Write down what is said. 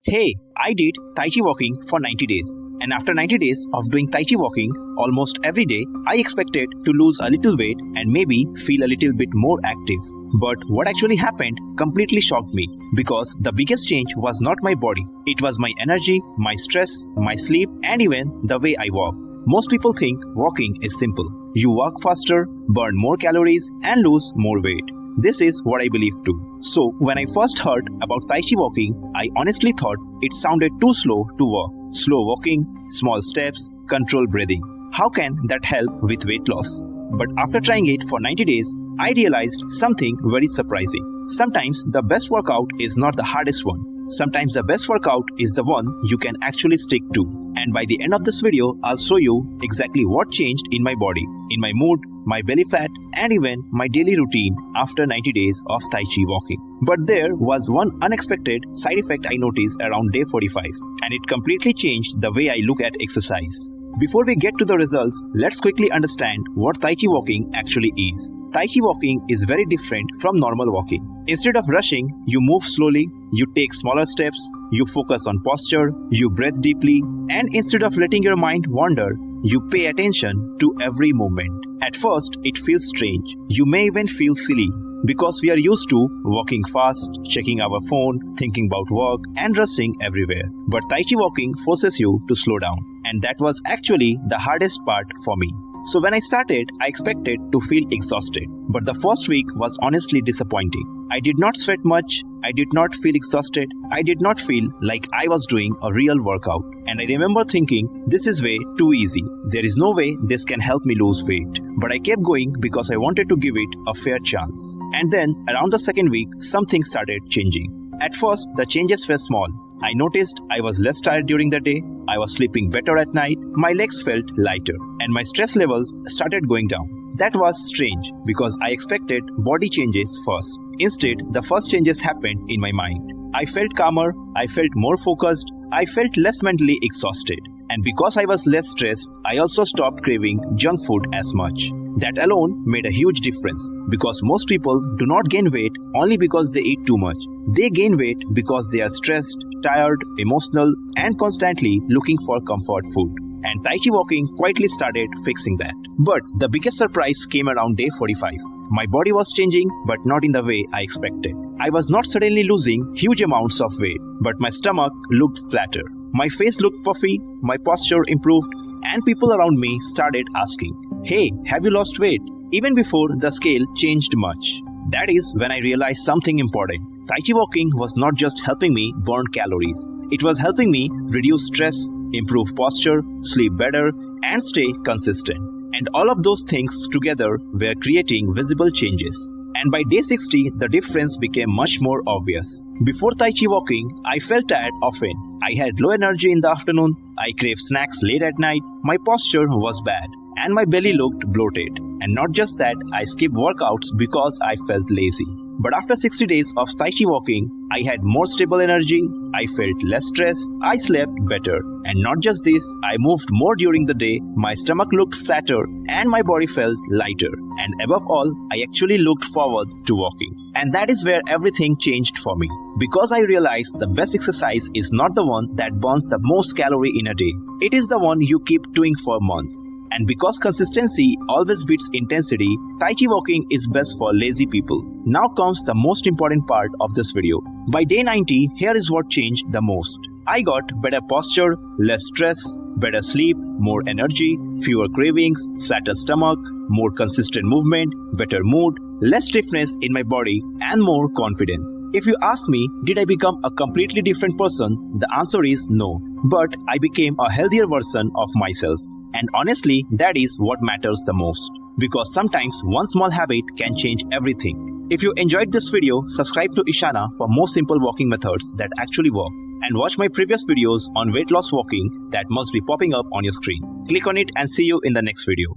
Hey, I did Tai Chi walking for 90 days. And after 90 days of doing Tai Chi walking almost every day, I expected to lose a little weight and maybe feel a little bit more active. But what actually happened completely shocked me because the biggest change was not my body. It was my energy, my stress, my sleep, and even the way I walk. Most people think walking is simple. You walk faster, burn more calories, and lose more weight. This is what I believe too. So, when I first heard about Tai Chi walking, I honestly thought it sounded too slow to walk. Slow walking, small steps, controlled breathing. How can that help with weight loss? But after trying it for 90 days, I realized something very surprising. Sometimes the best workout is not the hardest one. Sometimes the best workout is the one you can actually stick to. And by the end of this video, I'll show you exactly what changed in my body, in my mood, my belly fat, and even my daily routine after 90 days of Tai Chi walking. But there was one unexpected side effect I noticed around day 45, and it completely changed the way I look at exercise. Before we get to the results, let's quickly understand what Tai Chi walking actually is. Tai Chi walking is very different from normal walking. Instead of rushing, you move slowly, you take smaller steps, you focus on posture, you breathe deeply, and instead of letting your mind wander, you pay attention to every movement. At first, it feels strange. You may even feel silly because we are used to walking fast, checking our phone, thinking about work, and rushing everywhere. But Tai Chi walking forces you to slow down, and that was actually the hardest part for me. So when I started, I expected to feel exhausted, but the first week was honestly disappointing. I did not sweat much, I did not feel exhausted, I did not feel like I was doing a real workout. And I remember thinking, this is way too easy. There is no way this can help me lose weight. But I kept going because I wanted to give it a fair chance. And then, around the second week, something started changing. At first, the changes were small. I noticed I was less tired during the day, I was sleeping better at night, my legs felt lighter, and my stress levels started going down. That was strange because I expected body changes first. Instead, the first changes happened in my mind. I felt calmer, I felt more focused, I felt less mentally exhausted. And because I was less stressed, I also stopped craving junk food as much. That alone made a huge difference because most people do not gain weight only because they eat too much. They gain weight because they are stressed, tired, emotional, and constantly looking for comfort food. And Tai Chi walking quietly started fixing that. But the biggest surprise came around day 45. My body was changing, but not in the way I expected. I was not suddenly losing huge amounts of weight, but my stomach looked flatter. My face looked puffy, my posture improved, and people around me started asking, "Hey, have you lost weight?" Even before the scale changed much. That is when I realized something important. Tai Chi walking was not just helping me burn calories. It was helping me reduce stress, improve posture, sleep better, and stay consistent. And all of those things together were creating visible changes. And by day 60, the difference became much more obvious. Before Tai Chi walking, I felt tired often. I had low energy in the afternoon, I craved snacks late at night, my posture was bad, and my belly looked bloated. And not just that, I skipped workouts because I felt lazy. But after 60 days of Tai Chi walking, I had more stable energy, I felt less stressed, I slept better. And not just this, I moved more during the day, my stomach looked flatter, and my body felt lighter. And above all, I actually looked forward to walking. And that is where everything changed for me. Because I realized the best exercise is not the one that burns the most calorie in a day. It is the one you keep doing for months. And because consistency always beats intensity, Tai Chi walking is best for lazy people. Now comes the most important part of this video. By day 90, here is what changed the most. I got better posture, less stress, better sleep, more energy, fewer cravings, flatter stomach, more consistent movement, better mood, less stiffness in my body, and more confidence. If you ask me, did I become a completely different person? The answer is no. But I became a healthier version of myself. And honestly, that is what matters the most. Because sometimes one small habit can change everything. If you enjoyed this video, subscribe to Ishana for more simple walking methods that actually work. And watch my previous videos on weight loss walking that must be popping up on your screen. Click on it and see you in the next video.